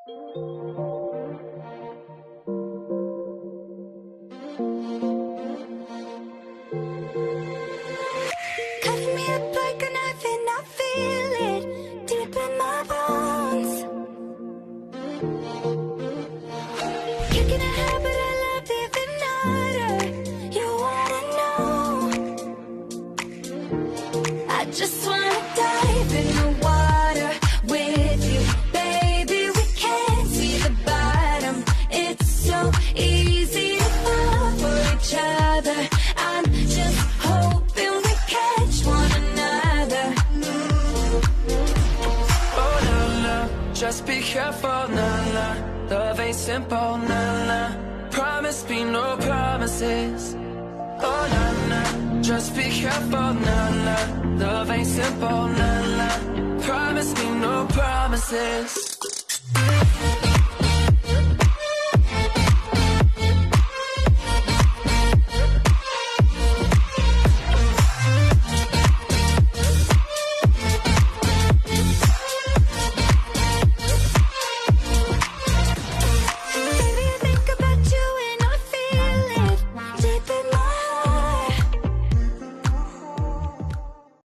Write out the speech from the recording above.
Cover me up like a knife and I feel it deep in my bones. You can have it, I love even harder. You wanna know? I just wanna dive in the water with you, baby. We can't see the bottom. It's so easy to fall for each other. I'm just hoping we catch one another. Oh, nah, nah, just be careful, nah, nah. Love ain't simple, nah, nah. Promise me no promises. Oh, nah, nah, just be careful, nah, nah. Love ain't simple, nah, nah. Promise me no promises.